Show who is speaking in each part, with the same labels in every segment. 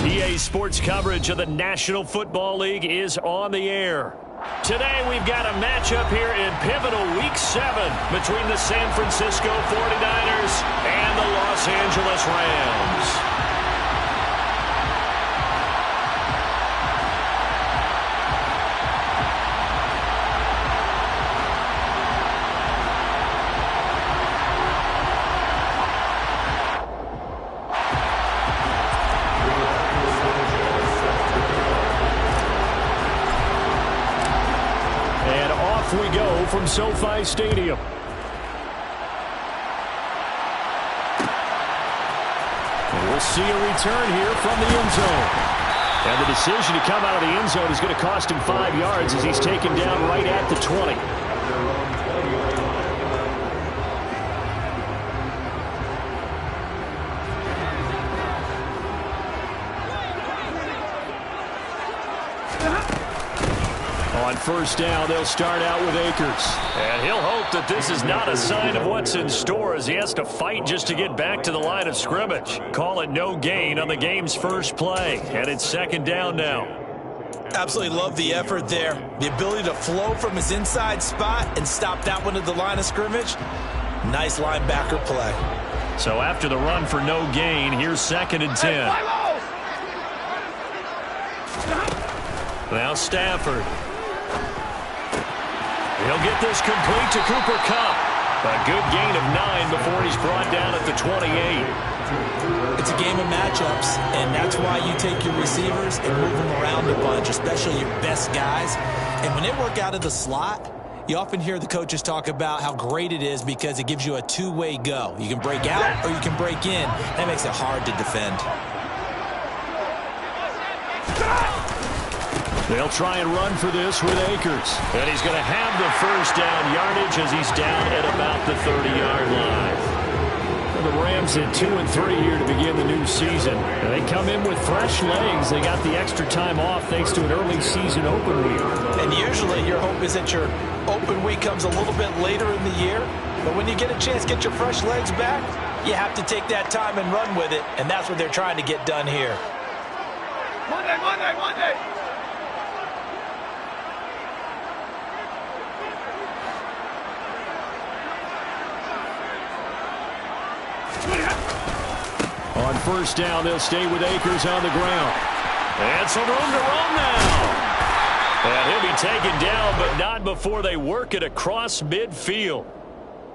Speaker 1: EA Sports coverage of the National Football League is on the air. Today we've got a matchup here in pivotal Week 7 between the San Francisco 49ers and the Los Angeles Rams. We go from SoFi Stadium. And we'll see a return here from the end zone. And the decision to come out of the end zone is going to cost him 5 yards as he's taken down right at the 20. On first down, they'll start out with Akers. And he'll hope that this is not a sign of what's in store as he has to fight just to get back to the line of scrimmage. Call it no gain on the game's first play. And it's second down now.
Speaker 2: Absolutely love the effort there. The ability to flow from his inside spot and stop that one at the line of scrimmage. Nice linebacker play.
Speaker 1: So after the run for no gain, here's second and 10. Now Stafford. He'll get this complete to Cooper Kupp. A good gain of 9 before he's brought down at the 28.
Speaker 2: It's a game of matchups, and that's why you take your receivers and move them around a bunch, especially your best guys. And when they work out of the slot, you often hear the coaches talk about how great it is because it gives you a two-way go. You can break out or you can break in. That makes it hard to defend.
Speaker 1: They'll try and run for this with Akers. And he's going to have the first down yardage as he's down at about the 30-yard line. Well, the Rams at 2-3 here to begin the new season. And they come in with fresh legs. They got the extra time off thanks to an early season open week.
Speaker 2: And usually your hope is that your open week comes a little bit later in the year. But when you get a chance to get your fresh legs back, you have to take that time and run with it. And that's what they're trying to get done here.
Speaker 3: Monday.
Speaker 1: On first down, they'll stay with Akers on the ground. And some room to run now. And he'll be taken down, but not before they work it across midfield.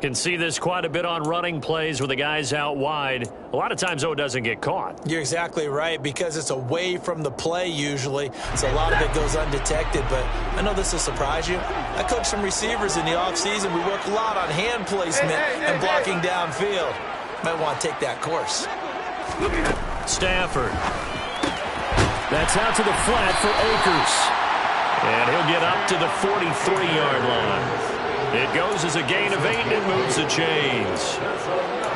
Speaker 1: Can see this quite a bit on running plays with the guys out wide. A lot of times, though, it doesn't get caught.
Speaker 2: You're exactly right, because it's away from the play usually, so a lot of it goes undetected. But I know this will surprise you. I coach some receivers in the offseason. We work a lot on hand placement and blocking downfield. Might want to take that course.
Speaker 1: Stafford. That's out to the flat for Akers. And he'll get up to the 43-yard line. It goes as a gain of 8, and it moves the chains.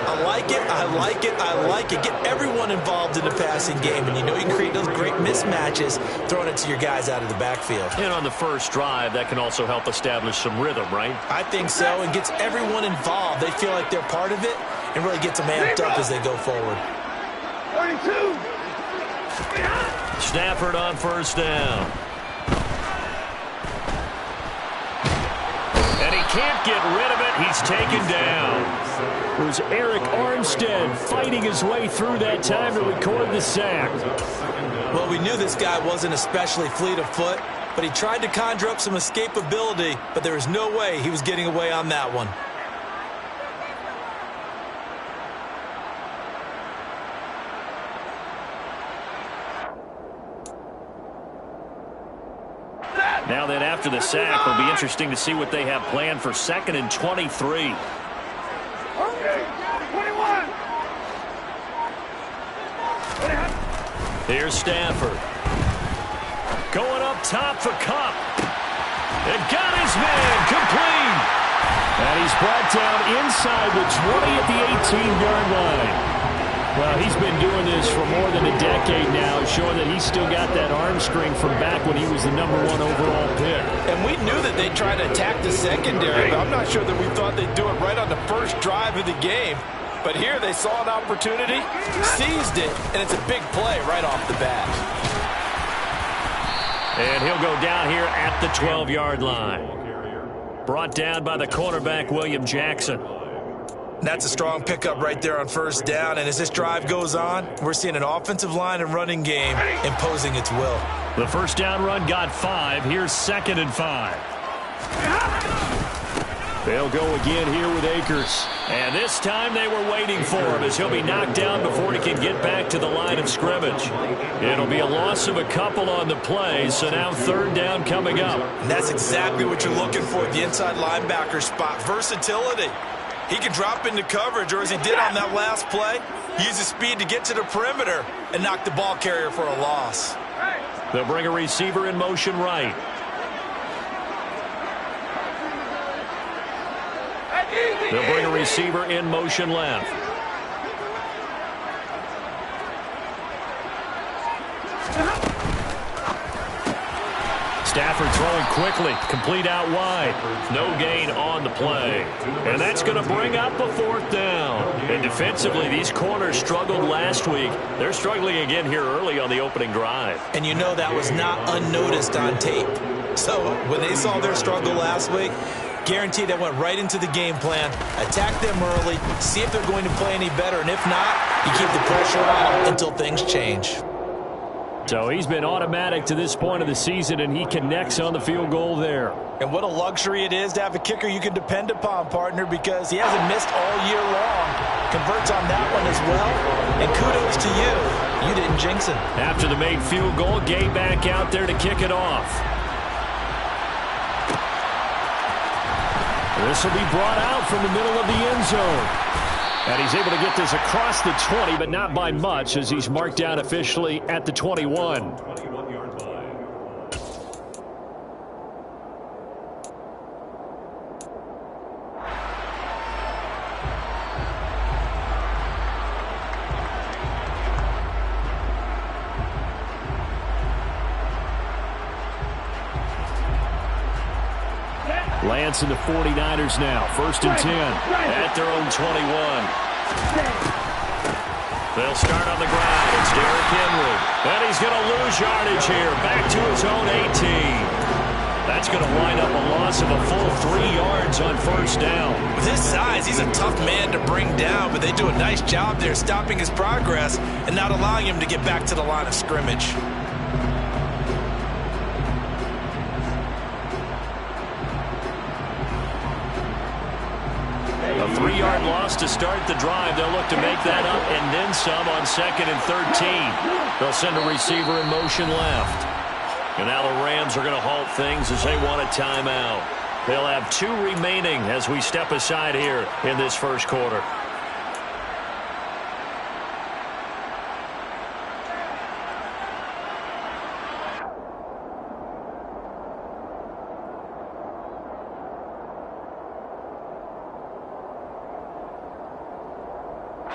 Speaker 2: I like it. Get everyone involved in the passing game, and you know you can create those great mismatches throwing it to your guys out of the backfield.
Speaker 1: And on the first drive, that can also help establish some rhythm, right?
Speaker 2: I think so, and gets everyone involved. They feel like they're part of it, and really gets them amped up as they go forward.
Speaker 3: 32.
Speaker 1: Stafford on first down. And he can't get rid of it. He's taken down. It was Eric Armstead fighting his way through that time to record the sack.
Speaker 2: Well, we knew this guy wasn't especially fleet of foot, but he tried to conjure up some escapability, but there was no way he was getting away on that one.
Speaker 1: Now then, after the sack, it'll be interesting to see what they have planned for 2nd and 23.
Speaker 3: Okay, 21.
Speaker 1: Here's Stafford. Going up top for Kupp. It got his man complete. And he's brought down inside the 20 at the 18-yard line. Well, he's been doing this for more than a decade now, showing that he's still got that arm strength from back when he was the #1 overall pick.
Speaker 2: And we knew that they'd try to attack the secondary, but I'm not sure that we thought they'd do it right on the first drive of the game. But here they saw an opportunity, seized it, and it's a big play right off the bat.
Speaker 1: And he'll go down here at the 12-yard line. Brought down by the cornerback, William Jackson.
Speaker 2: That's a strong pickup right there on first down. And as this drive goes on, we're seeing an offensive line and running game imposing its will.
Speaker 1: The first down run got 5. Here's 2nd and 5. They'll go again here with Akers. And this time they were waiting for him as he'll be knocked down before he can get back to the line of scrimmage. It'll be a loss of a couple on the play, so now 3rd down coming up.
Speaker 2: And that's exactly what you're looking for at the inside linebacker spot, versatility. He can drop into coverage, or as he did on that last play, use his speed to get to the perimeter and knock the ball carrier for a loss.
Speaker 1: They'll bring a receiver in motion right. They'll bring a receiver in motion left. Stafford throwing quickly, complete out wide. No gain on the play. And that's going to bring up a 4th down. And defensively, these corners struggled last week. They're struggling again here early on the opening drive.
Speaker 2: And you know that was not unnoticed on tape. So when they saw their struggle last week, guaranteed they went right into the game plan, attack them early, see if they're going to play any better. And if not, you keep the pressure on until things change.
Speaker 1: So he's been automatic to this point of the season, and he connects on the field goal there.
Speaker 2: And what a luxury it is to have a kicker you can depend upon, partner, because he hasn't missed all year long. Converts on that one as well. And kudos to you. You didn't jinx him.
Speaker 1: After the made field goal, Gay back out there to kick it off. This will be brought out from the middle of the end zone. And he's able to get this across the 20, but not by much, as he's marked down officially at the 21. Lance and the 49ers now. 1st and 10 at their own 21. They'll start on the ground. It's Derrick Henry. And he's going to lose yardage here. Back to his own 18. That's going to wind up a loss of a full 3 yards on 1st down.
Speaker 2: With his size, he's a tough man to bring down, but they do a nice job there stopping his progress and not allowing him to get back to the line of scrimmage.
Speaker 1: A 3-yard loss to start the drive. They'll look to make that up and then some on 2nd and 13. They'll send a receiver in motion left. And now the Rams are going to halt things as they want a timeout. They'll have 2 remaining as we step aside here in this first quarter.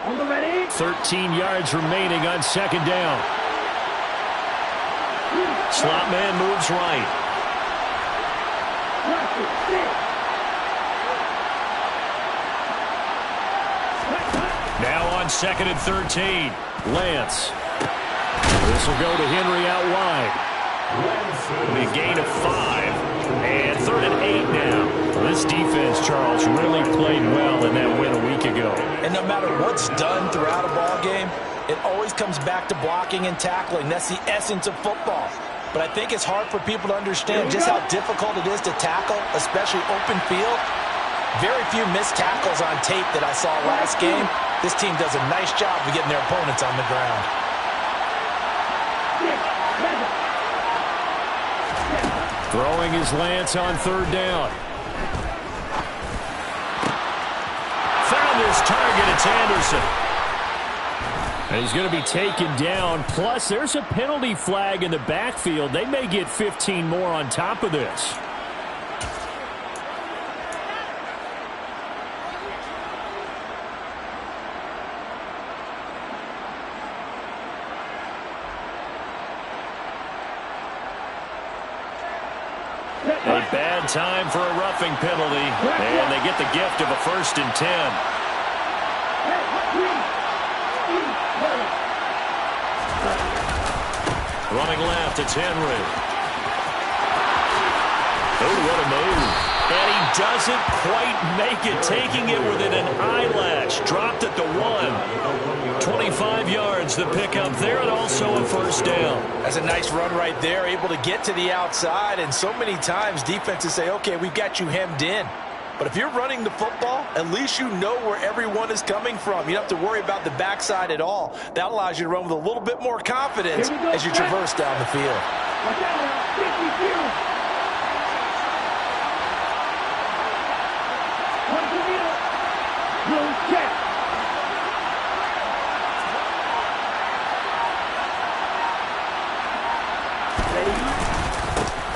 Speaker 3: On the ready.
Speaker 1: 13 yards remaining on 2nd down. Slot man moves right. Now on 2nd and 13. Lance. This will go to Henry out wide. A gain of 5. And 3rd and 8 now. This defense, Charles, really played well in that win a week ago.
Speaker 2: And no matter what's done throughout a ball game, it always comes back to blocking and tackling. That's the essence of football. But I think it's hard for people to understand just how difficult it is to tackle, especially open field. Very few missed tackles on tape that I saw last game. This team does a nice job of getting their opponents on the ground.
Speaker 1: Throwing is Lance on 3rd down. Found his target. It's Anderson. And he's going to be taken down. Plus, there's a penalty flag in the backfield. They may get 15 more on top of this. A bad time for a roughing penalty, and they get the gift of a 1st and 10. Running left, it's Henry. Oh, what a move. And he doesn't quite make it, taking it within an eyelash. Dropped at the 1. 25 yards the pickup there, and also a 1st down.
Speaker 2: That's a nice run right there, able to get to the outside. And so many times defenses say, okay, we've got you hemmed in. But if you're running the football, at least you know where everyone is coming from. You don't have to worry about the backside at all. That allows you to run with a little bit more confidence as you traverse down the field.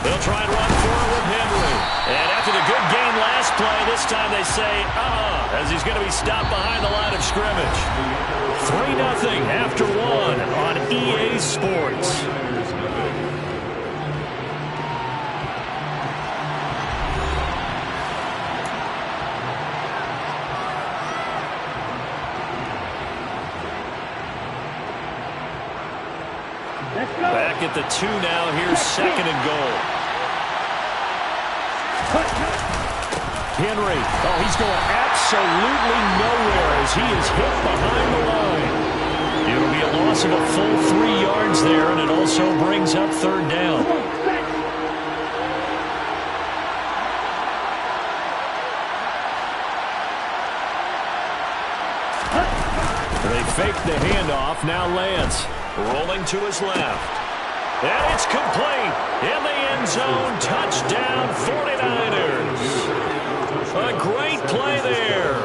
Speaker 1: They'll try and run forward with Henry. And after the good game last play, this time they say, as he's going to be stopped behind the line of scrimmage. 3-0 after 1 on EA Sports. Back at the 2 now. Here's 2nd and goal. Henry. Oh, he's going absolutely nowhere as he is hit behind the line. It'll be a loss of a full 3 yards there, and it also brings up 3rd down. They fake the handoff. Now Lance rolling to his left. And it's complete. In the end zone. Touchdown 49ers. A great play there.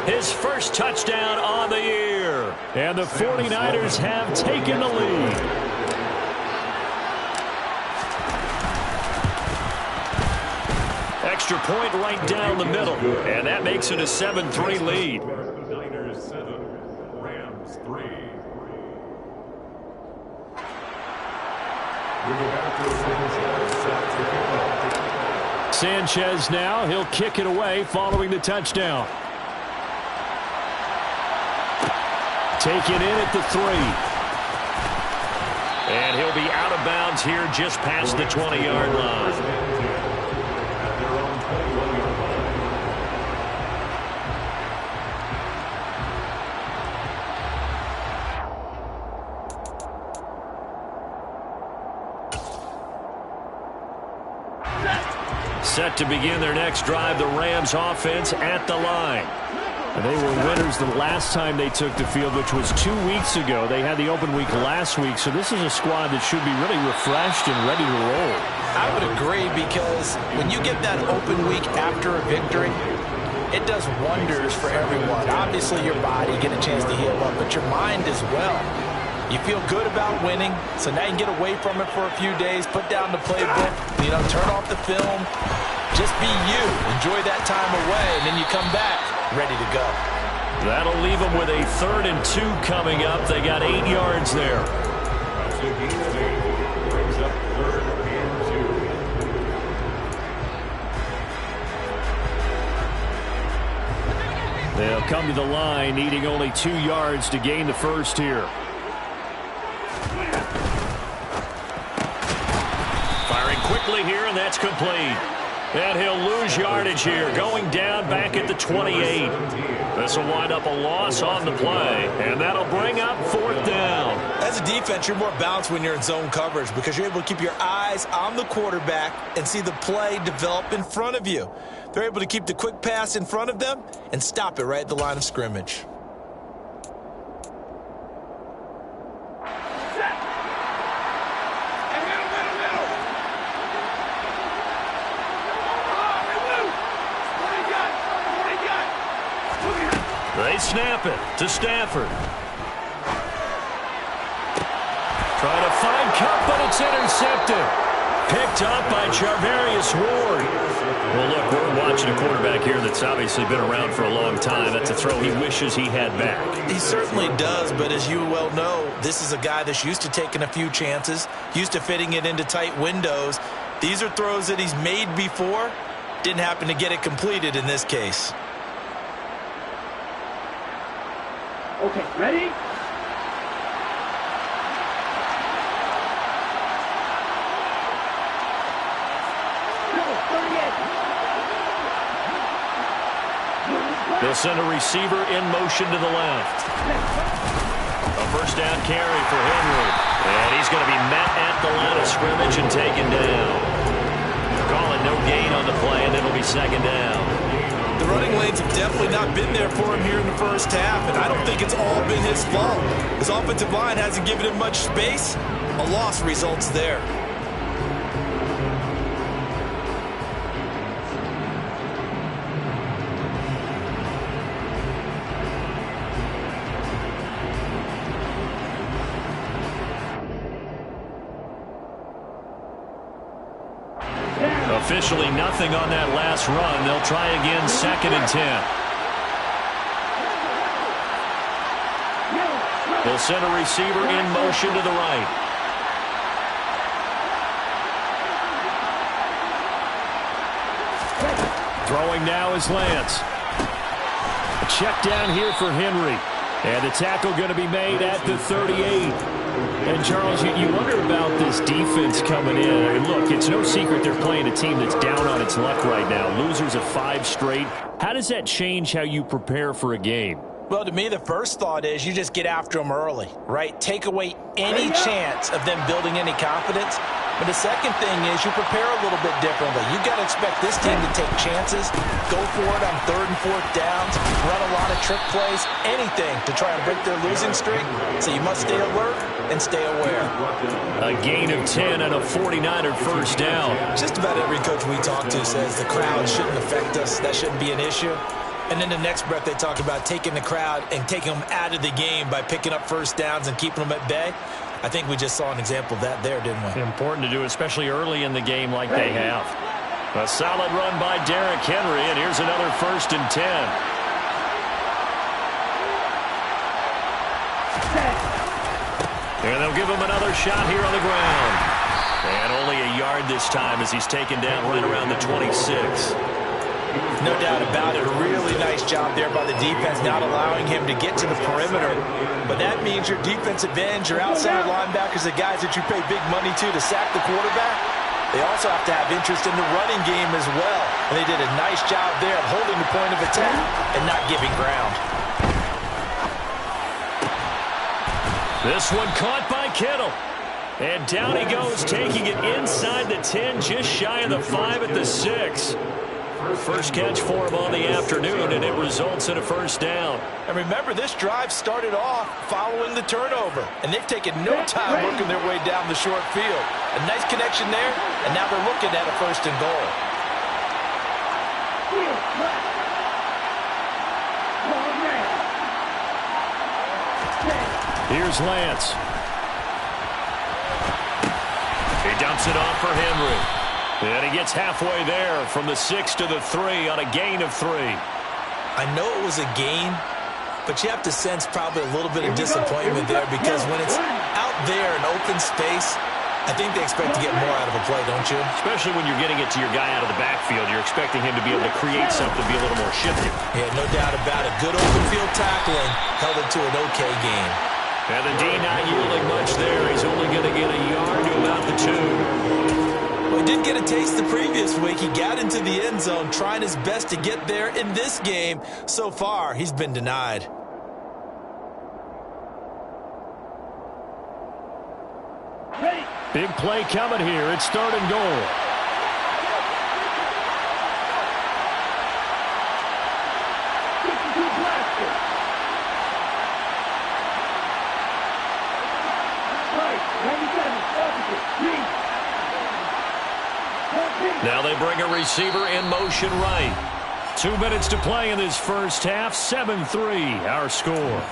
Speaker 1: His first touchdown on the year. And the 49ers have taken the lead. Extra point right down the middle. And that makes it a 7-3 lead.
Speaker 4: 49ers 7, Rams 3.
Speaker 1: Sanchez now. He'll kick it away following the touchdown. Taken in at the 3. And he'll be out of bounds here just past the 20-yard line. Set to begin their next drive, the Rams offense at the line. And they were winners the last time they took the field, which was 2 weeks ago. They had the open week last week, so this is a squad that should be really refreshed and ready to roll.
Speaker 2: I would agree, because when you get that open week after a victory, it does wonders for everyone. Obviously, your body, get a chance to heal up, but your mind as well. You feel good about winning, so now you can get away from it for a few days, put down the playbook, turn off the film, just be you. Enjoy that time away, and then you come back ready to go.
Speaker 1: That'll leave them with a 3rd and 2 coming up. They got 8 yards there.
Speaker 4: Brings up 3rd and 2.
Speaker 1: They'll come to the line, needing only 2 yards to gain the first here. Firing quickly here, and that's complete. And he'll lose yardage here, going down back at the 28. This will wind up a loss on the play, and that'll bring up 4th down.
Speaker 2: As a defense, you're more balanced when you're in zone coverage because you're able to keep your eyes on the quarterback and see the play develop in front of you. They're able to keep the quick pass in front of them and stop it right at the line of scrimmage.
Speaker 1: They snap it to Stafford. Trying to find Kupp, but it's intercepted. Picked up by Charvarius Ward. Well, look, we're watching a quarterback here that's obviously been around for a long time. That's a throw he wishes he had back.
Speaker 2: He certainly does, but as you well know, this is a guy that's used to taking a few chances, used to fitting it into tight windows. These are throws that he's made before. Didn't happen to get it completed in this case.
Speaker 3: Okay, ready? Go, 38.
Speaker 1: They'll send a receiver in motion to the left. A first down carry for Henry. And he's going to be met at the line of scrimmage and taken down. Calling no gain on the play, and it'll be second down.
Speaker 2: The running lanes have definitely not been there for him here in the first half, and I don't think it's all been his fault. His offensive line hasn't given him much space. A loss results there.
Speaker 1: Officially nothing on that last run. They'll try again, 2nd and 10. They'll send a receiver in motion to the right. Throwing now is Lance. A check down here for Henry. And the tackle going to be made at the 38. And, Charles, you wonder about this defense coming in. I mean, look, it's no secret they're playing a team that's down on its luck right now. Losers of 5 straight. How does that change how you prepare for a game?
Speaker 2: Well, to me, the first thought is you just get after them early, right? Take away any chance of them building any confidence. But the second thing is you prepare a little bit differently. You've got to expect this team to take chances, go for it on 3rd and 4th downs, run a lot of trick plays, anything to try and break their losing streak. So you must stay alert and stay aware.
Speaker 1: A gain of 10 and a 49er first down.
Speaker 2: Just about every coach we talk to says the crowd shouldn't affect us. That shouldn't be an issue. And then the next breath they talk about taking the crowd and taking them out of the game by picking up first downs and keeping them at bay. I think we just saw an example of that there, didn't we?
Speaker 1: Important to do, especially early in the game like they have. A solid run by Derrick Henry, and here's another 1st and 10. And they'll give him another shot here on the ground. And only a yard this time as he's taken down right around the 26.
Speaker 2: No doubt about it. A really nice job there by the defense, not allowing him to get to the perimeter. But that means your defensive ends, your outside linebackers, the guys that you pay big money to sack the quarterback, they also have to have interest in the running game as well. And they did a nice job there of holding the point of attack and not giving ground.
Speaker 1: This one caught by Kittle. And down he goes, taking it inside the 10, just shy of the 5 at the 6. First catch for him on the afternoon, and it results in a first down.
Speaker 2: And remember, this drive started off following the turnover, and they've taken no time working their way down the short field. A nice connection there, and now they're looking at a 1st and goal.
Speaker 1: Here's Lance. He dumps it off for Henry. And he gets halfway there from the 6 to the 3 on a gain of 3.
Speaker 2: I know it was a gain, but you have to sense probably a little bit of disappointment there because when it's out there in open space, I think they expect to get more out of a play, don't you?
Speaker 1: Especially when you're getting it to your guy out of the backfield. You're expecting him to be able to create something, be a little more shifty.
Speaker 2: Yeah, no doubt about it. Good open field tackling held it to an okay game.
Speaker 1: And the D not yielding much there. He's only going to get a yard to about the 2.
Speaker 2: Well, he did get a taste the previous week. He got into the end zone trying his best to get there in this game. So far, he's been denied.
Speaker 1: Big play coming here. It's 3rd and goal. Now they bring a receiver in motion right. 2 minutes to play in this first half. 7-3 our score.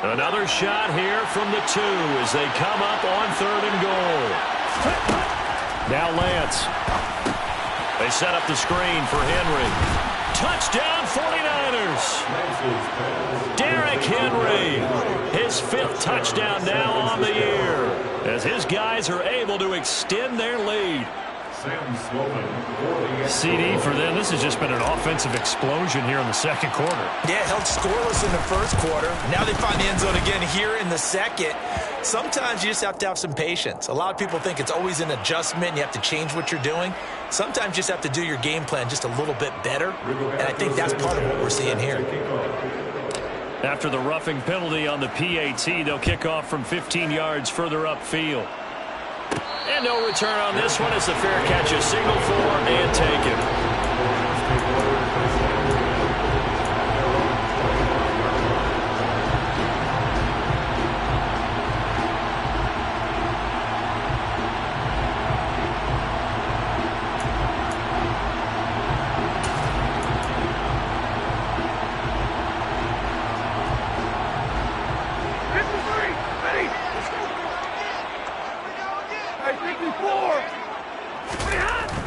Speaker 1: Another shot here from the 2 as they come up on 3rd and goal. Now Lance. They set up the screen for Henry. Touchdown 49ers. Derrick Henry. His 5th touchdown now on the year as his guys are able to extend their lead.
Speaker 5: CD for them. This has just been an offensive explosion here in the second quarter.
Speaker 2: Yeah, held scoreless in the first quarter. Now they find the end zone again here in the second. Sometimes you just have to have some patience. A lot of people think it's always an adjustment. You have to change what you're doing. Sometimes you just have to do your game plan just a little bit better. And I think that's part of what we're seeing here.
Speaker 1: After the roughing penalty on the PAT, they'll kick off from 15 yards further upfield. And no return on this one as the fair catch is signaled for and taken.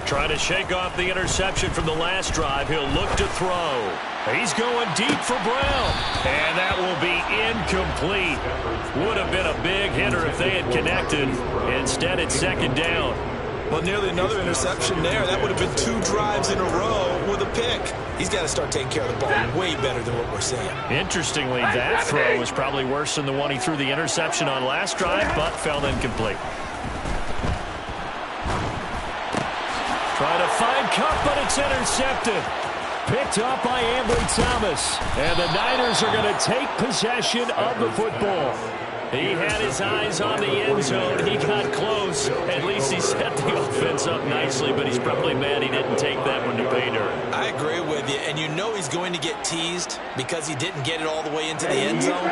Speaker 1: Trying to shake off the interception from the last drive. He'll look to throw. He's going deep for Brown. And that will be incomplete. Would have been a big hitter if they had connected. Instead, it's 2nd down.
Speaker 2: Well, nearly another interception there. That would have been 2 drives in a row with a pick. He's got to start taking care of the ball way better than what we're seeing.
Speaker 1: Interestingly, that throw was probably worse than the one he threw the interception on last drive, but fell incomplete. Trying to find Kupp, but it's intercepted. Picked up by Ambry Thomas. And the Niners are going to take possession of the football. He had his eyes on the end zone. He got close. At least he set the offense up nicely, but he's probably mad he didn't take that one to pay dirt.
Speaker 2: I agree with you, and you know he's going to get teased because he didn't get it all the way into the end zone.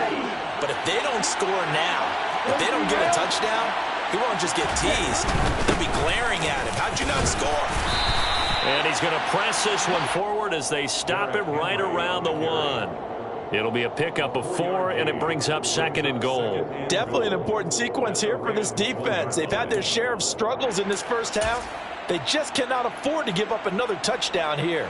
Speaker 2: But if they don't score now, if they don't get a touchdown, he won't just get teased. They'll be glaring at him. How'd you not score?
Speaker 1: And he's going to press this one forward as they stop him right around the 1. It'll be a pickup of 4, and it brings up 2nd and goal.
Speaker 2: Definitely an important sequence here for this defense. They've had their share of struggles in this first half. They just cannot afford to give up another touchdown here.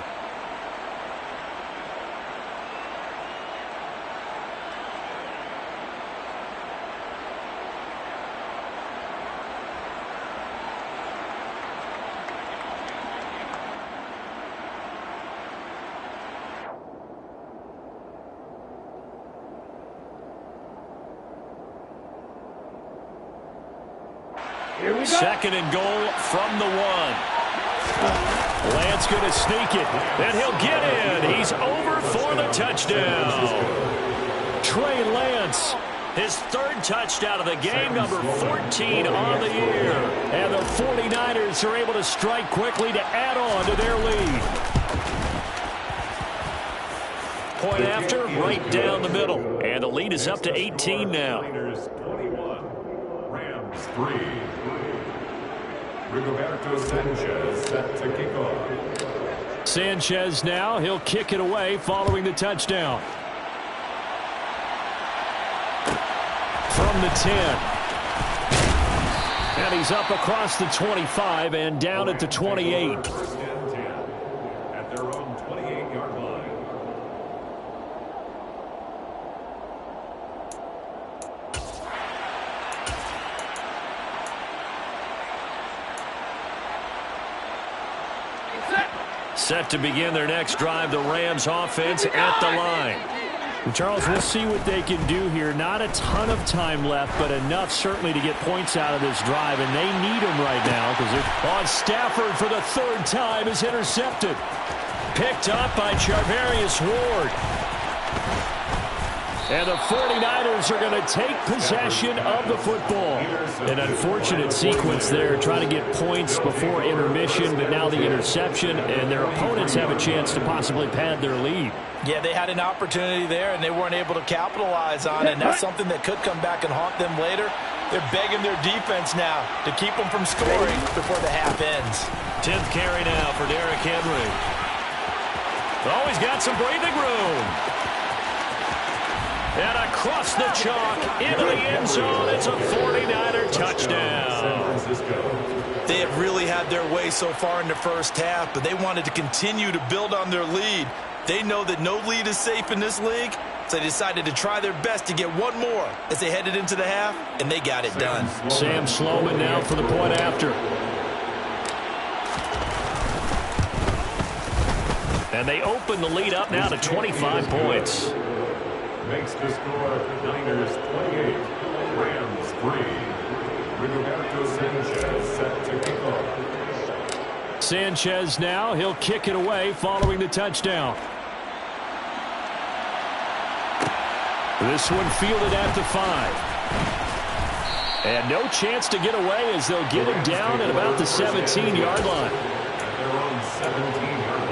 Speaker 3: Here we go.
Speaker 1: 2nd and goal from the 1. Lance going to sneak it, and he'll get in. He's over for the touchdown. Trey Lance, his 3rd touchdown of the game, number 14 on the year. And the 49ers are able to strike quickly to add on to their lead. Point after, right down the middle. And the lead is up to 18 now.
Speaker 4: 21, Rams 3. Rigoberto Sanchez set to kick off.
Speaker 1: Sanchez now, he'll kick it away following the touchdown. From the 10. And he's up across the 25 and down at the 28.
Speaker 4: First and 10 at their own 28-yard line.
Speaker 1: Set to begin their next drive, the Rams offense at the line.
Speaker 5: Charles, we'll see what they can do here. Not a ton of time left, but enough certainly to get points out of this drive, and they need them right now because they're
Speaker 1: on Stafford for the 3rd time is intercepted. Picked up by Charvarius Ward. And the 49ers are going to take possession of the football.
Speaker 5: an unfortunate sequence there, trying to get points before intermission, but now the interception, and their opponents have a chance to possibly pad their lead.
Speaker 2: Yeah, they had an opportunity there, and they weren't able to capitalize on it, and that's something that could come back and haunt them later. They're begging their defense now to keep them from scoring before the half ends.
Speaker 1: 10th carry now for Derrick Henry. Oh, he's got some breathing room. And across the chalk, into the end zone, it's a 49er touchdown.
Speaker 2: They have really had their way so far in the first half, but they wanted to continue to build on their lead. They know that no lead is safe in this league, so they decided to try their best to get one more as they headed into the half, and they got it done.
Speaker 5: Sam Sloman now for the point after. And they open the lead up now to 25 points.
Speaker 4: Makes the score Niners 28, Rams 3. Roberto Sanchez set to kick off.
Speaker 5: Sanchez now, he'll kick it away following the touchdown. This one fielded at the 5. And no chance to get away as they'll get him down at about the 17-yard line.
Speaker 4: At their own 17-yard line.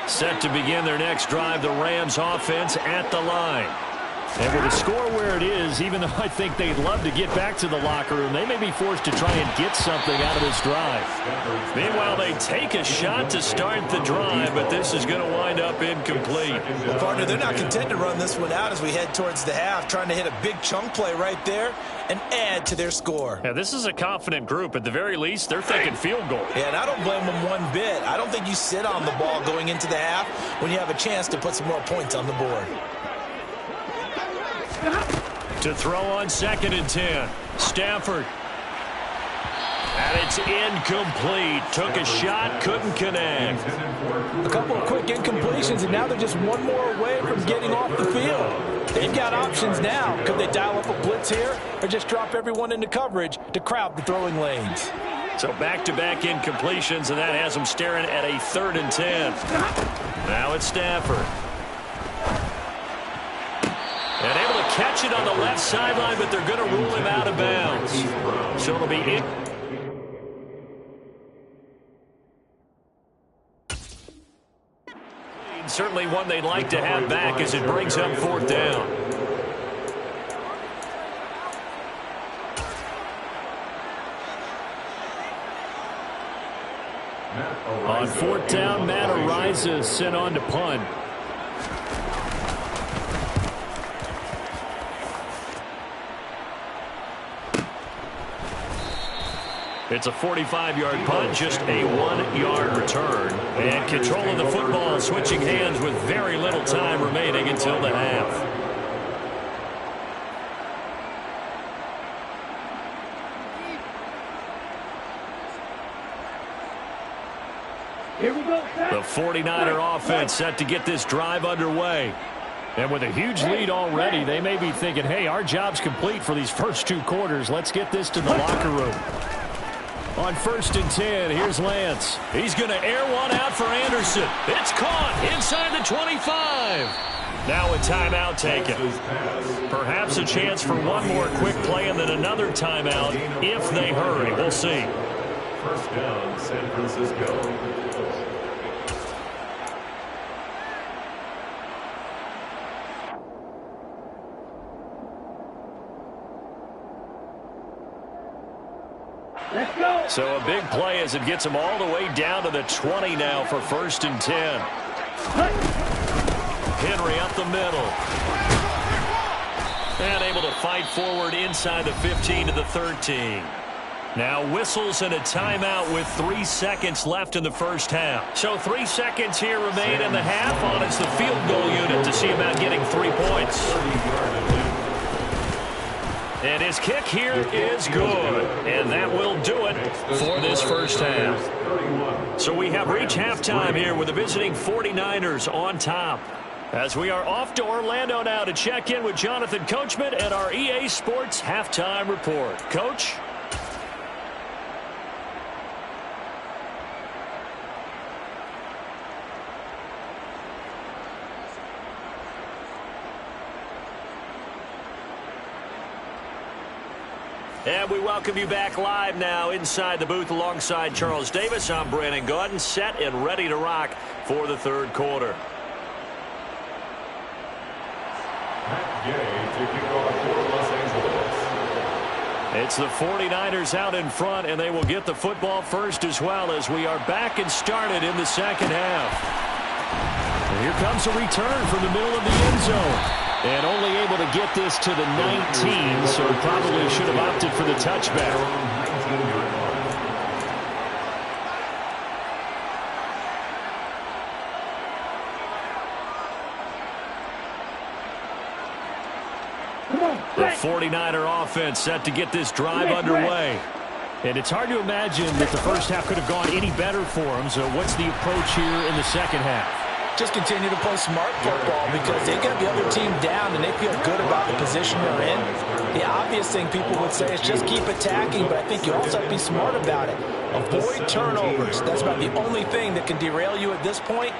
Speaker 1: Set to begin their next drive, the Rams offense at the line.
Speaker 5: And with the score where it is, even though I think they'd love to get back to the locker room, they may be forced to try and get something out of this drive.
Speaker 1: Meanwhile, they take a shot to start the drive, but this is going to wind up incomplete.
Speaker 2: Well, partner, they're not content to run this one out as we head towards the half, trying to hit a big chunk play right there and add to their score.
Speaker 1: Yeah, this is a confident group. At the very least, they're thinking field goal.
Speaker 2: Yeah, and I don't blame them one bit. I don't think you sit on the ball going into the half when you have a chance to put some more points on the board.
Speaker 1: To throw on 2nd and 10. Stafford. And it's incomplete. Took a shot, couldn't connect.
Speaker 2: A couple of quick incompletions, and now they're just one more away from getting off the field. They've got options now. Could they dial up a blitz here or just drop everyone into coverage to crowd the throwing lanes?
Speaker 1: So back-to-back incompletions, and that has them staring at a 3rd and 10. Now it's Stafford. And able to catch it on the left sideline, but they're going to rule him out of bounds. So it'll be certainly one they'd like to have back as it brings up 4th down.
Speaker 5: On 4th down, Matt Araiza is sent on to punt.
Speaker 1: It's a 45-yard punt, just a 1-yard return. And control of the football switching hands with very little time remaining until the half.
Speaker 3: Here we go.
Speaker 1: The 49er offense set to get this drive underway.
Speaker 5: And with a huge lead already, they may be thinking, hey, our job's complete for these first 2 quarters. Let's get this to the locker room. On 1st and 10, here's Lance.
Speaker 1: He's going to air one out for Anderson. It's caught inside the 25. Now a timeout taken. Perhaps a chance for one more quick play and then another timeout if they hurry. We'll see.
Speaker 4: 1st down, San Francisco.
Speaker 3: Let's go.
Speaker 1: So a big play as it gets them all the way down to the 20 now for 1st and 10. Henry up the middle. And able to fight forward inside the 15 to the 13. Now whistles and a timeout with 3 seconds left in the first half. So 3 seconds here remain in the half on it's the field goal unit to see about getting 3 points. And his kick here is good. And that will do it for this first half. So we have reached halftime here with the visiting 49ers on top. As we are off to Orlando now to check in with Jonathan Coachman at our EA Sports Halftime Report. Coach? And we welcome you back live now inside the booth alongside Charles Davis. I'm Brandon Gaudin, set and ready to rock for the 3rd quarter.
Speaker 4: Matt Gay to kick off for Los Angeles.
Speaker 1: It's the 49ers out in front, and they will get the football first as well as we are back and started in the second half. And here comes a return from the middle of the end zone. And only able to get this to the 19, so probably should have opted for the touchback. The 49er offense set to get this drive underway. And it's hard to imagine that the first half could have gone any better for them. So what's the approach here in the second half?
Speaker 2: Just continue to play smart football because they got the other team down and they feel good about the position they're in. The obvious thing people would say is just keep attacking, but I think you also have to be smart about it. Avoid turnovers. That's about the only thing that can derail you at this point.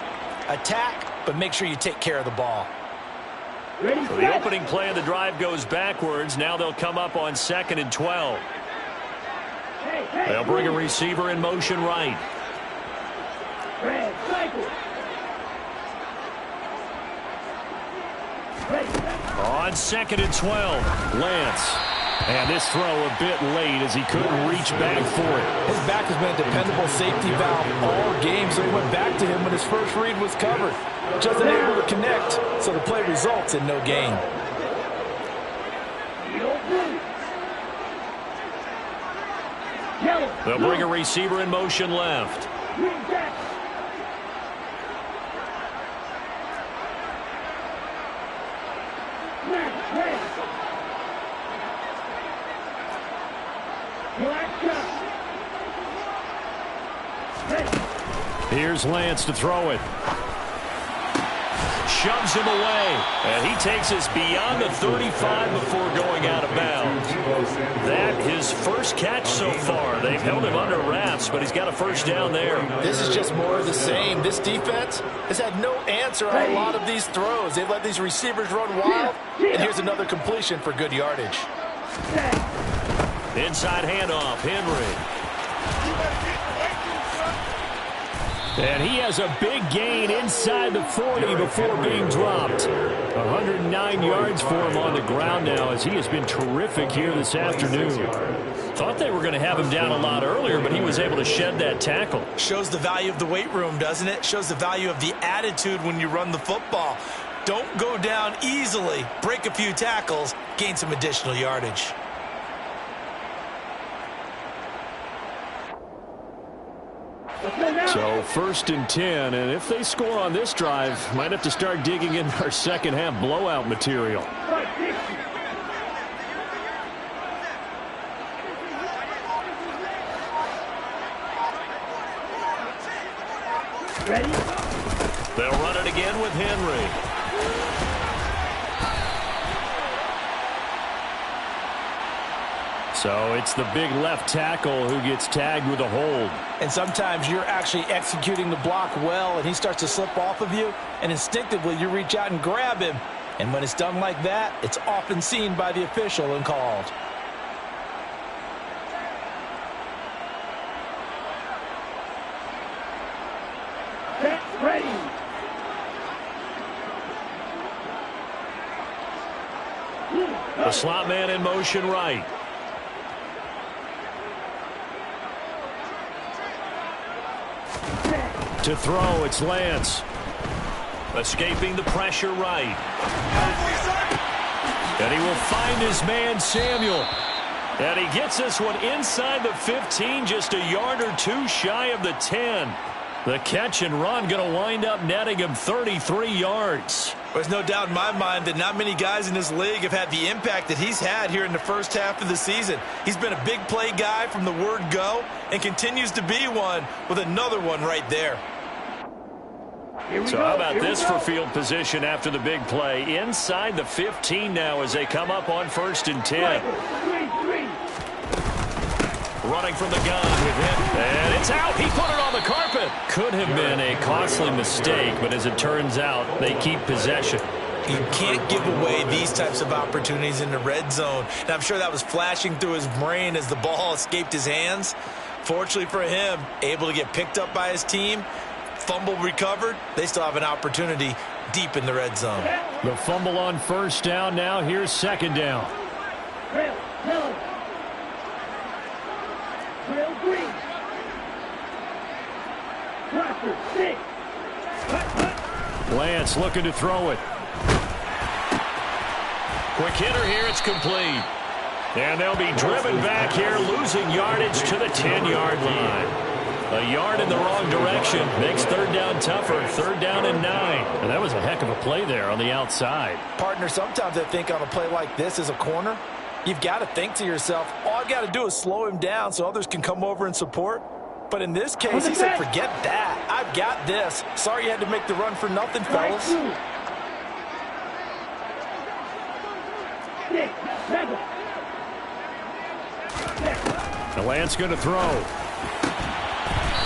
Speaker 2: Attack, but make sure you take care of the ball.
Speaker 1: So the opening play of the drive goes backwards. Now they'll come up on 2nd and 12. They'll bring a receiver in motion right. On 2nd and 12, Lance. And this throw a bit late as he couldn't reach back for it.
Speaker 2: His back has been a dependable safety valve all game, so he went back to him when his first read was covered. Just unable to connect, so the play results in no gain.
Speaker 1: They'll bring a receiver in motion left. Here's Lance to throw it. Shoves him away. And he takes us beyond the 35 before going out of bounds. That his first catch so far. They've held him under wraps, but he's got a first down there.
Speaker 2: This is just more of the same. This defense has had no answer on a lot of these throws. They've let these receivers run wild. And here's another completion for good yardage.
Speaker 1: Inside handoff, Henry. And he has a big gain inside the 40 before being dropped. 109 yards for him on the ground now as he has been terrific here this afternoon. Thought they were going to have him down a lot earlier, but he was able to shed that tackle.
Speaker 2: Shows the value of the weight room, doesn't it? Shows the value of the attitude when you run the football. Don't go down easily. Break a few tackles, gain some additional yardage.
Speaker 1: So 1st and 10, and if they score on this drive, might have to start digging in our second half blowout material.
Speaker 3: Ready?
Speaker 1: They'll run it again with Henry. So it's the big left tackle who gets tagged with a hold.
Speaker 2: And sometimes you're actually executing the block well, and he starts to slip off of you, and instinctively you reach out and grab him. And when it's done like that, it's often seen by the official and called.
Speaker 3: Ready.
Speaker 1: The slot man in motion right. To throw, it's Lance. Escaping the pressure right. And he will find his man, Samuel. And he gets this one inside the 15, just a yard or two shy of the 10. The catch and run going to wind up netting him 33 yards.
Speaker 2: There's no doubt in my mind that not many guys in this league have had the impact that he's had here in the first half of the season. He's been a big play guy from the word go and continues to be one with another one right there.
Speaker 1: So how about this for field position after the big play? Inside the 15 now as they come up on 1st and 10. Running from the gun with him. And it's out. He put it on the carpet. Could have been a costly mistake, but as it turns out, they keep possession.
Speaker 2: You can't give away these types of opportunities in the red zone. And I'm sure that was flashing through his brain as the ball escaped his hands. Fortunately for him, able to get picked up by his team. Fumble recovered. They still have an opportunity deep in the red zone.
Speaker 1: The fumble on 1st down. Now here's 2nd down.
Speaker 3: Drill green. Cluster 6.
Speaker 5: Lance looking to throw it.
Speaker 1: Quick hitter here. It's complete. And they'll be driven back here, losing yardage to the 10-yard line. A yard in the wrong direction makes third down tougher. Third down and 9.
Speaker 5: And that was a heck of a play there on the outside.
Speaker 2: Partner, sometimes I think on a play like this as a corner, you've got to think to yourself, all I got to do is slow him down so others can come over and support. But in this case, he said, forget that. I've got this. Sorry you had to make the run for nothing, fellas.
Speaker 3: 6, 7.
Speaker 5: Now Lance going to throw.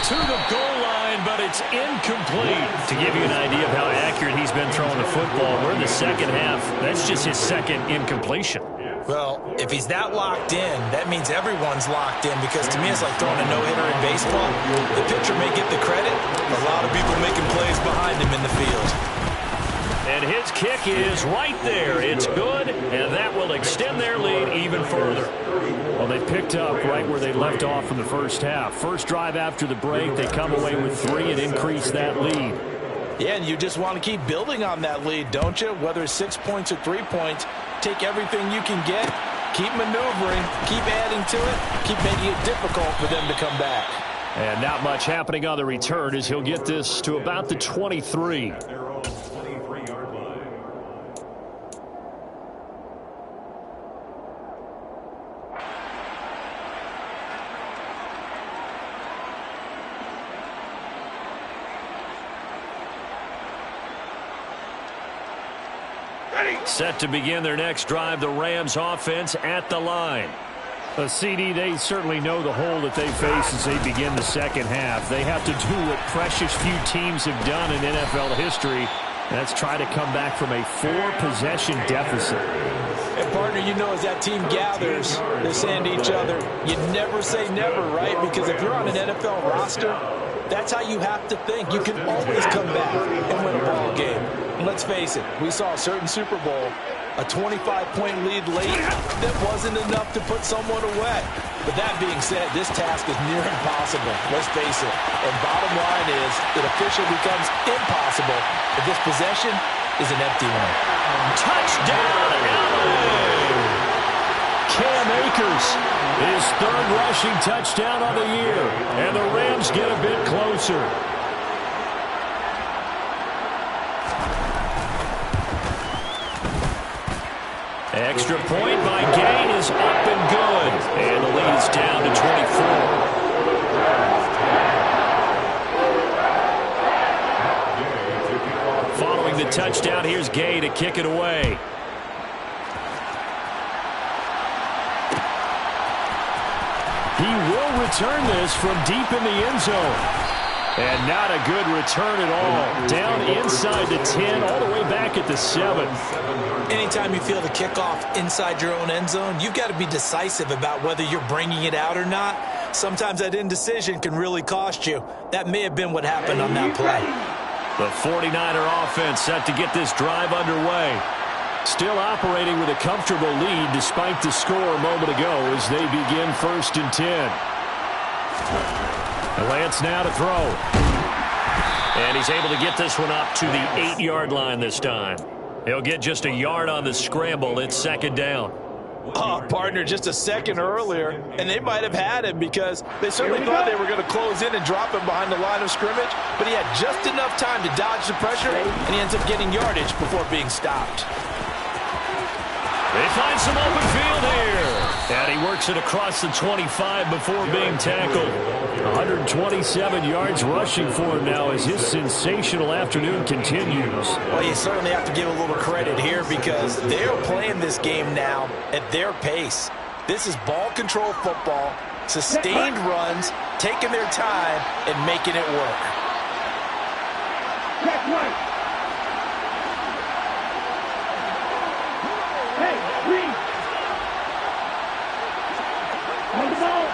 Speaker 1: To the goal line, but it's incomplete. To give you an idea of how accurate he's been throwing the football, we're in the second half. That's just his second incompletion.
Speaker 2: Well, if he's that locked in, that means everyone's locked in, because to me it's like throwing a no-hitter in baseball. The pitcher may get the credit, a lot of people making plays behind him in the field.
Speaker 1: And his kick is right there. It's good, and that will extend their lead even further.
Speaker 5: Well, they picked up right where they left off in the first half. First drive after the break, they come away with 3 and increase that lead.
Speaker 2: Yeah, and you just want to keep building on that lead, don't you? Whether it's 6 points or 3 points, take everything you can get, keep maneuvering, keep adding to it, keep making it difficult for them to come back.
Speaker 5: And not much happening on the return as he'll get this to about the 23.
Speaker 4: At their own 23-yard line.
Speaker 1: Set to begin their next drive, the Rams offense at the line.
Speaker 5: CD, they certainly know the hole that they face as they begin the second half. They have to do what precious few teams have done in NFL history. That's try to come back from a 4-possession deficit.
Speaker 2: And partner, you know, as that team gathers, they're saying to each other, you never say never, right? Because if you're on an NFL roster, that's how you have to think. You can always come back and win a ball game. And let's face it, we saw a certain Super Bowl, a 25-point lead late that wasn't enough to put someone away. But that being said, this task is near impossible. Let's face it. And bottom line is, it officially becomes impossible if this possession is an empty one.
Speaker 1: Touchdown, LA!
Speaker 5: Cam Akers, his third rushing touchdown of the year. And the Rams get a bit closer.
Speaker 1: Extra point by Gain is up and good. And the lead is down to 24. Following the touchdown, here's Gay to kick it away.
Speaker 5: He will return this from deep in the end zone. And not a good return at all. Down inside the 10, all the way back at the 7.
Speaker 2: Anytime you feel the kickoff inside your own end zone, you've got to be decisive about whether you're bringing it out or not. Sometimes that indecision can really cost you. That may have been what happened on that play.
Speaker 1: The 49er offense set to get this drive underway.
Speaker 5: Still operating with a comfortable lead despite the score a moment ago as they begin 1st and 10. Lance now to throw.
Speaker 1: And he's able to get this one up to the 8-yard line this time. He'll get just a yard on the scramble. It's 2nd down.
Speaker 2: Oh, partner, just a second earlier, and they might have had him because they certainly thought they were going to close in and drop him behind the line of scrimmage, but he had just enough time to dodge the pressure, and he ends up getting yardage before being stopped.
Speaker 1: They find some open field here. And he works it across the 25 before being tackled.
Speaker 5: 127 yards rushing for him now as his sensational afternoon continues.
Speaker 2: Well, you certainly have to give a little credit here because they're playing this game now at their pace. This is ball control football, sustained runs, taking their time, and making it work.
Speaker 3: Check right. Hey, green. On the ball.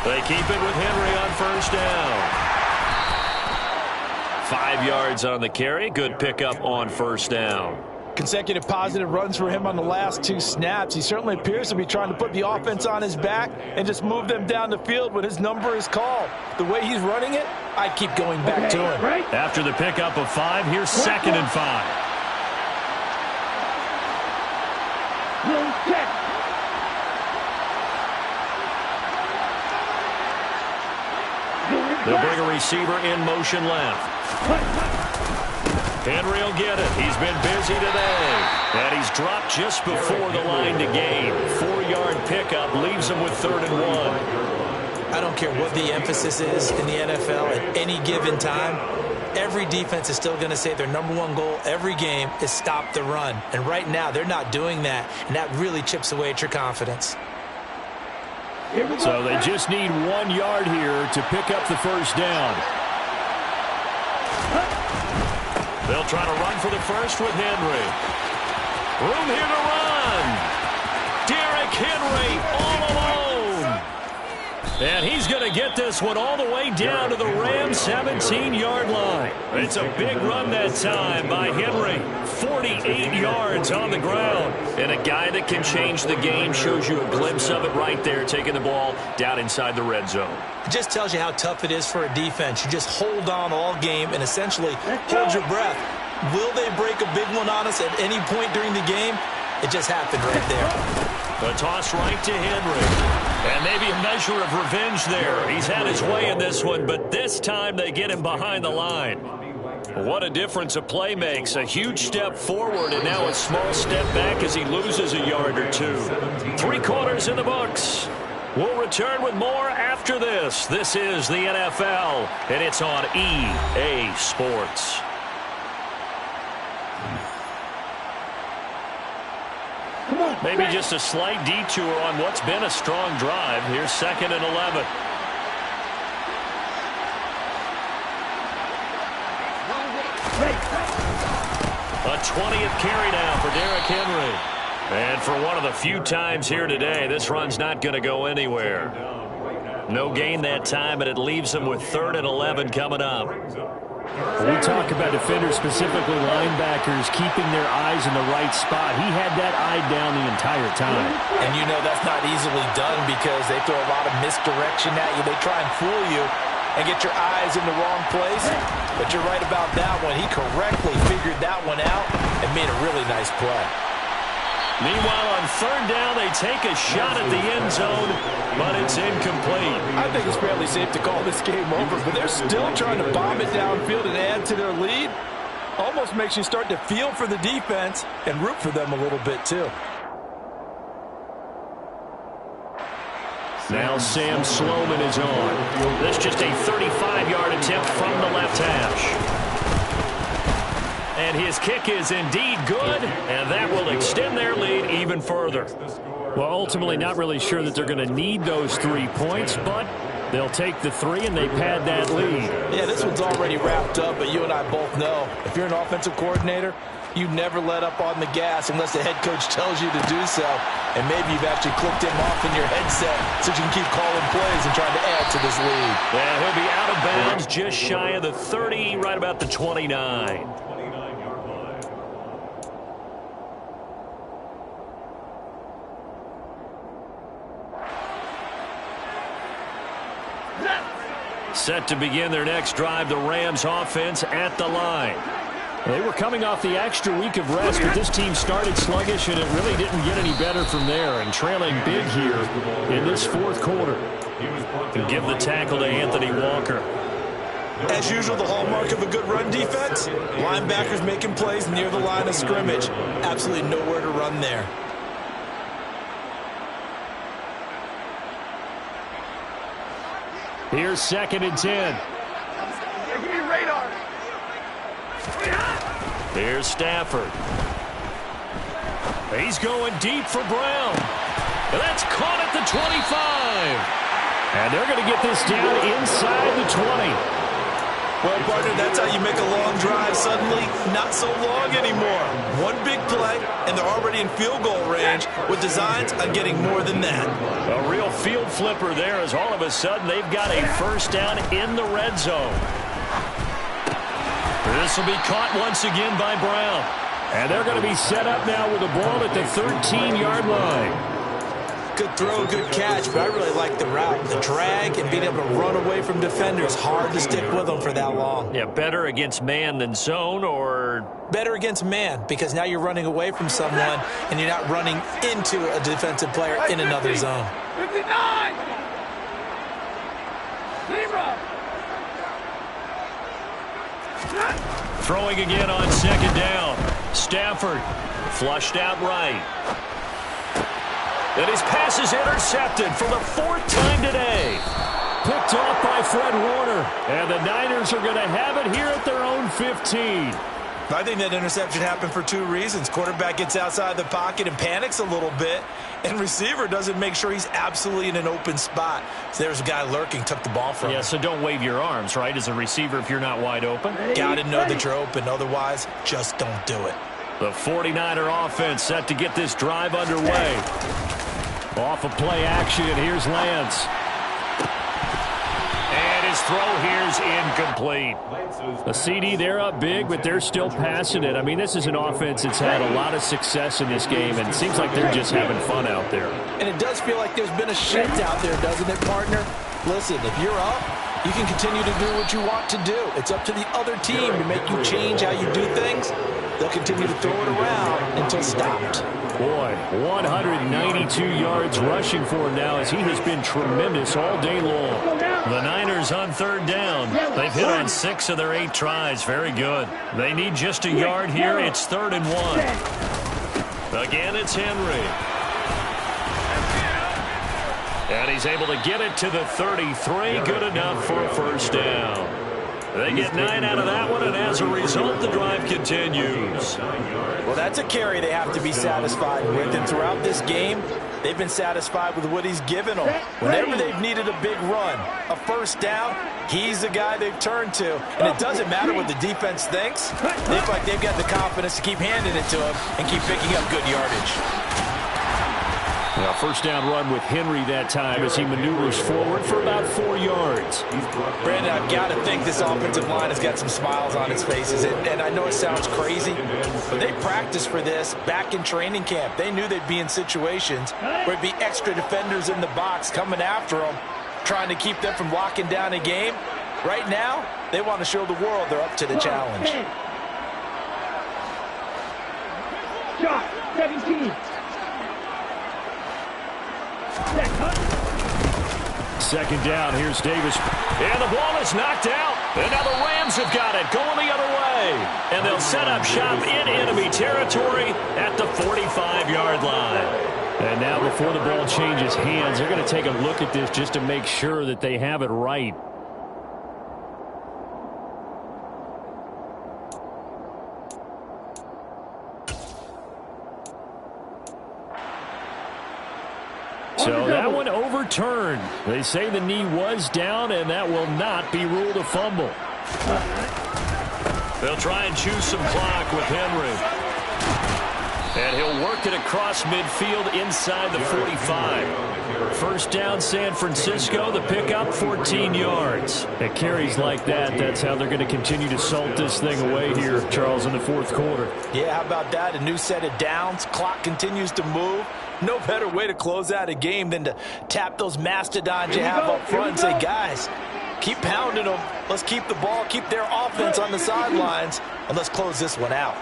Speaker 1: They keep it with Henry on 1st down. 5 yards on the carry. Good pickup on 1st down.
Speaker 2: consecutive positive runs for him on the last 2 snaps. He certainly appears to be trying to put the offense on his back and just move them down the field when his number is called. The way he's running it, I keep going back to him.
Speaker 1: After the pickup of 5, here's 2nd and 5. They'll bring a receiver in motion left. Henry will get it. He's been busy today. And he's dropped just before the line to gain. 4-yard pickup leaves him with 3rd and 1.
Speaker 2: I don't care what the emphasis is in the NFL at any given time. Every defense is still going to say their number 1 goal every game is stop the run. And right now, they're not doing that, and that really chips away at your confidence.
Speaker 5: So they just need 1 yard here to pick up the first down.
Speaker 1: They'll try to run for the first with Henry. Room here to run. Derrick Henry all alone. And he's going to get this one all the way down to the Rams' 17-yard line. It's a big run that time by Henry. 48 yards on the ground. And a guy that can change the game shows you a glimpse of it right there, taking the ball down inside the red zone.
Speaker 2: It just tells you how tough it is for a defense. You just hold on all game and essentially hold your breath. Will they break a big one on us at any point during the game? It just happened right there.
Speaker 1: A toss right to Henry. And maybe a measure of revenge there. He's had his way in this one, but this time they get him behind the line. What a difference a play makes. A huge step forward and now a small step back as he loses a yard or 2. 3 quarters in the books. We'll return with more after this. This is the NFL, and it's on EA Sports. Maybe just a slight detour on what's been a strong drive. Here's 2nd and 11. A 20th carry now for Derrick Henry. And for one of the few times here today, this run's not going to go anywhere. No gain that time, and it leaves them with 3rd and 11 coming up.
Speaker 5: We talk about defenders, specifically linebackers, keeping their eyes in the right spot. He had that eye down the entire time.
Speaker 2: And you know that's not easily done because they throw a lot of misdirection at you. They try and fool you and get your eyes in the wrong place. But you're right about that one. He correctly figured that one out and made a really nice play.
Speaker 1: Meanwhile, on 3rd down, they take a shot at the end zone, but it's incomplete.
Speaker 2: I think it's fairly safe to call this game over, but they're still trying to bomb it downfield and add to their lead. Almost makes you start to feel for the defense and root for them a little bit, too.
Speaker 1: Now Sam Sloman is on. This just a 35-yard attempt from the left hash. And his kick is indeed good, and that will extend their lead even further.
Speaker 5: Well, ultimately not really sure that they're going to need those 3 points, but they'll take the 3 and they pad that lead.
Speaker 2: Yeah, this one's already wrapped up, but you and I both know if you're an offensive coordinator, you never let up on the gas unless the head coach tells you to do so. And maybe you've actually clicked him off in your headset so you can keep calling plays and trying to add to this lead.
Speaker 1: Yeah, he'll be out of bounds just shy of the 30, right about the 29. Set to begin their next drive, the Rams offense at the line.
Speaker 5: They were coming off the extra week of rest, but this team started sluggish, and it really didn't get any better from there. And trailing big here in this 4th quarter.
Speaker 1: And give the tackle to Anthony Walker.
Speaker 2: As usual, the hallmark of a good run defense, linebackers making plays near the line of scrimmage. Absolutely nowhere to run there.
Speaker 5: Here's 2nd and 10.
Speaker 1: Here's Stafford. He's going deep for Brown. And that's caught at the 25.
Speaker 5: And they're going to get this down inside the 20.
Speaker 2: Well, partner, that's how you make a long drive suddenly not so long anymore. One big play, and they're already in field goal range with designs on getting more than that.
Speaker 1: A real field flipper there as all of a sudden they've got a first down in the red zone. This will be caught once again by Brown.
Speaker 5: And they're going to be set up now with the ball at the 13-yard line.
Speaker 2: Good throw, good catch, but I really like the route. The drag and being able to run away from defenders. Hard to stick with them for that long.
Speaker 1: Yeah, better against man than zone, or
Speaker 2: better against man, because now you're running away from someone and you're not running into a defensive player in another zone.
Speaker 3: 59! Zero!
Speaker 1: throwing again on second down. Stafford flushed out right. And his pass is intercepted for the fourth time today. Picked off by Fred Warner. And the Niners are going to have it here at their own 15.
Speaker 2: I think that interception happened for two reasons. Quarterback gets outside the pocket and panics a little bit, and receiver doesn't make sure he's absolutely in an open spot. So there's a guy lurking, took the ball from him.
Speaker 1: Yeah, so don't wave your arms, right, as a receiver if you're not wide open.
Speaker 2: Got to know that you're open. Otherwise, just don't do it.
Speaker 1: The 49er offense set to get this drive underway. Off of play action, here's Lance. And his throw here's incomplete. A CD, they're up big, but they're still passing it. I mean, this is an offense that's had a lot of success in this game, and it seems like they're just having fun out there.
Speaker 2: And it does feel like there's been a shift out there, doesn't it, partner? Listen, if you're up, you can continue to do what you want to do. It's up to the other team to make you change how you do things. They'll continue to throw it around until stopped.
Speaker 5: Boy, 192 yards rushing for him now as he has been tremendous all day long.
Speaker 1: The Niners on third down. They've hit on 6 of their 8 tries. Very good. They need just a yard here. It's 3rd and 1. Again, it's Henry. And he's able to get it to the 33. Good enough for a first down. They get 9 out of that one, and as a result, the drive continues.
Speaker 2: Well, that's a carry they have to be satisfied with, and throughout this game, they've been satisfied with what he's given them. Whenever they've needed a big run, a first down, he's the guy they've turned to. And it doesn't matter what the defense thinks. They feel like they've got the confidence to keep handing it to him and keep picking up good yardage.
Speaker 5: Now, first down run with Henry that time as he maneuvers forward for about 4 yards.
Speaker 2: Brandon, I've got to think this offensive line has got some smiles on its faces. And I know it sounds crazy, but they practiced for this back in training camp. They knew they'd be in situations where it'd be extra defenders in the box coming after them, trying to keep them from locking down a game. Right now, they want to show the world they're up to the challenge.
Speaker 3: Shot, 17.
Speaker 5: Second down, here's Davis.
Speaker 1: And the ball is knocked out. And now the Rams have got it, going the other way. And they'll set up shop in enemy territory at the 45-yard line.
Speaker 5: And now before the ball changes hands, they're going to take a look at this just to make sure that they have it right. So that one overturned. They say the knee was down, and that will not be ruled a fumble.
Speaker 1: They'll try and choose some clock with Henry. And he'll work it across midfield inside the 45. First down, San Francisco. The pickup, 14 yards.
Speaker 5: At carries like that, that's how they're going to continue to salt this thing away here, Charles, in the fourth quarter.
Speaker 2: Yeah, how about that? A new set of downs. Clock continues to move. No better way to close out a game than to tap those mastodons you have up front and say, guys, keep pounding them. Let's keep the ball, keep their offense on the sidelines, and let's close this one out.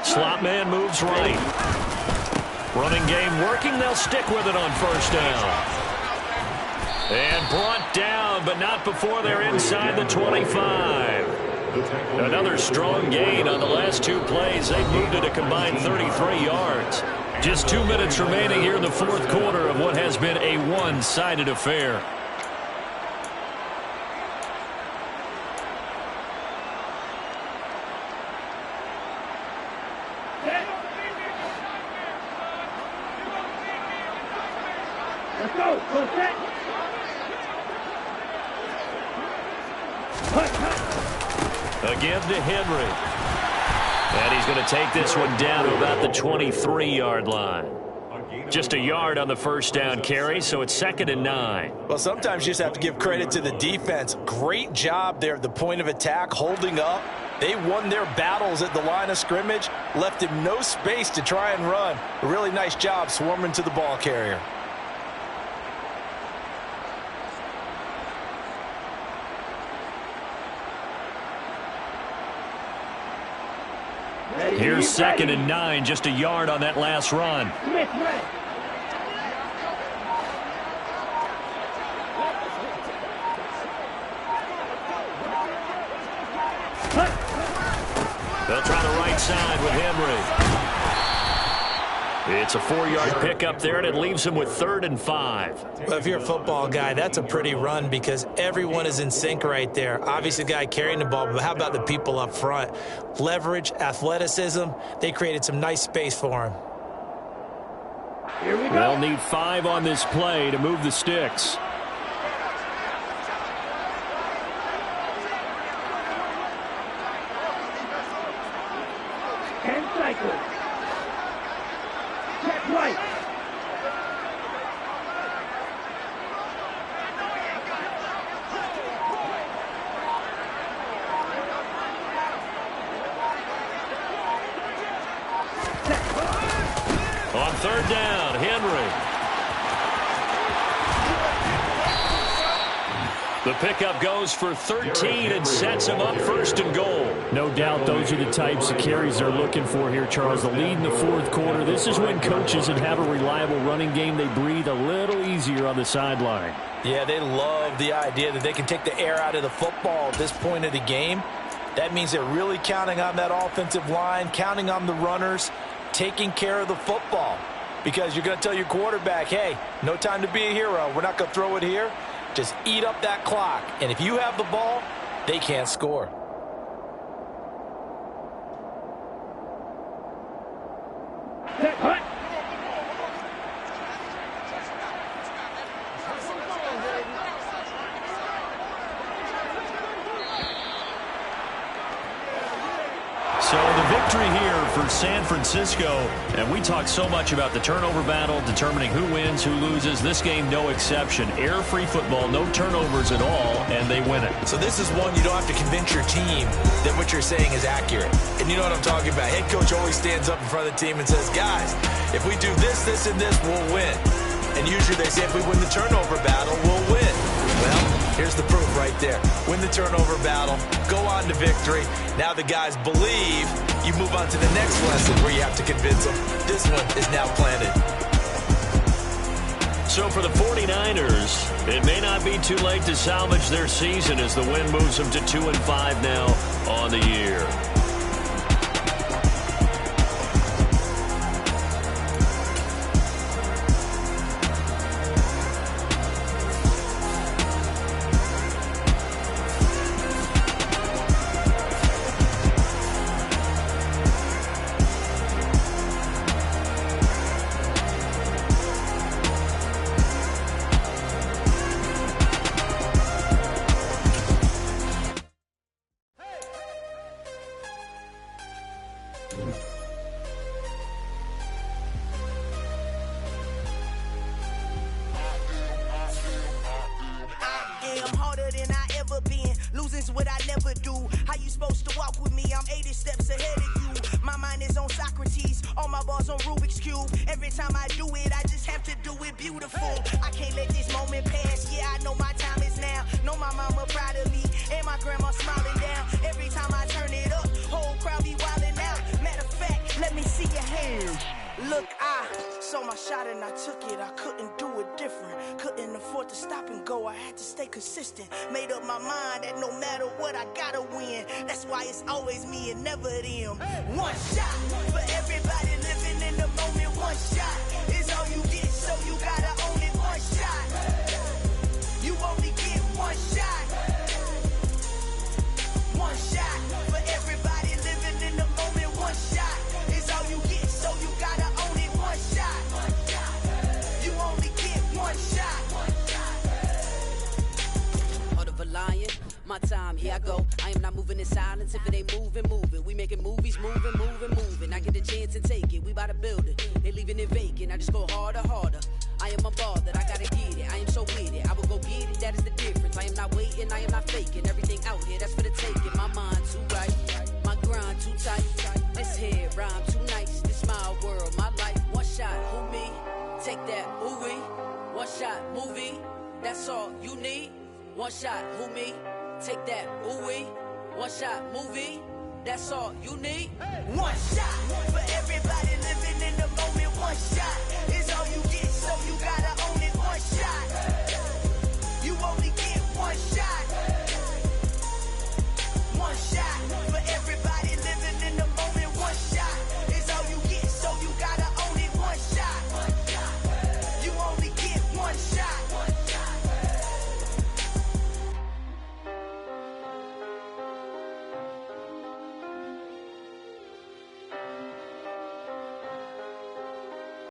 Speaker 1: Slot man moves right. Running game working. They'll stick with it on first down. And brought down, but not before they're inside the 25. Another strong gain on the last 2 plays. They've moved it a combined 33 yards. Just 2 minutes remaining here in the fourth quarter of what has been a one-sided affair.
Speaker 3: Let's go. Go set.
Speaker 1: Again to Henry. And he's going to take this one down to about the 23-yard line. Just a yard on the first down carry, so it's 2nd and 9.
Speaker 2: Well, sometimes you just have to give credit to the defense. Great job there at the point of attack, holding up. They won their battles at the line of scrimmage, left him no space to try and run. A really nice job swarming to the ball carrier.
Speaker 1: Here's 2nd and 9, just a yard on that last run.
Speaker 3: Smith, ready.
Speaker 1: They'll try the right side with Henry. It's a 4-yard pickup there, and it leaves him with 3rd and 5.
Speaker 2: Well, if you're a football guy, that's a pretty run because everyone is in sync right there. Obviously, the guy carrying the ball, but how about the people up front? Leverage, athleticism, they created some nice space for him.
Speaker 3: Here we go.
Speaker 5: They'll need 5 on this play to move the sticks.
Speaker 3: Right.
Speaker 1: On 3rd down, Henry. The pickup goes for 13 and sets him up 1st and goal.
Speaker 5: No doubt those are the types of carries they're looking for here, Charles. The lead in the 4th quarter. This is when coaches that have a reliable running game, they breathe a little easier on the sideline.
Speaker 2: Yeah, they love the idea that they can take the air out of the football at this point of the game. That means they're really counting on that offensive line, counting on the runners, taking care of the football. Because you're going to tell your quarterback, hey, no time to be a hero. We're not going to throw it here. Just eat up that clock. And if you have the ball, they can't score.
Speaker 3: Hut.
Speaker 1: So the victory here for San Francisco, and we talk so much about the turnover battle, determining who wins, who loses. This game, no exception. Air-free football, no turnovers at all, and they win it.
Speaker 2: So this is one you don't have to convince your team that what you're saying is accurate. And you know what I'm talking about. Head coach always stands up in front of the team and says, guys, if we do this, this, and this, we'll win. And usually they say if we win the turnover battle, we'll win. Well, here's the proof right there. Win the turnover battle, go on to victory. Now the guys believe. You move on to the next lesson where you have to convince them. This one is now planted.
Speaker 1: So for the 49ers, it may not be too late to salvage their season as the win moves them to 2-5 now on the year.
Speaker 6: Consistent, made up my mind that no matter what I gotta win. That's why it's always me and never them. One shot for everybody living in the moment. One shot is all you get, so you gotta own it. One shot, you only get one shot. One shot for everybody living in the moment. One shot is all you get, so you gotta own it. One shot, you only get one shot.
Speaker 7: Lion, My time, here I go. I am not moving in silence. If it ain't moving, moving. We making movies, moving. I get the chance and take it. We bout to build it. They leaving it vacant. I just go harder. I am unbothered. I gotta get it. I am so with it. I will go get it. That is the difference. I am not waiting. I am not faking. Everything out here, that's for the taking. My mind too right. My grind too tight. This head rhyme too nice. This my world, my life. One shot, who me? Take that, ooh wee. One shot, movie. That's all you need. One shot, who me? Take that, ooh wee. One shot, movie. That's all you need.
Speaker 6: One shot for everybody living in the moment. One shot.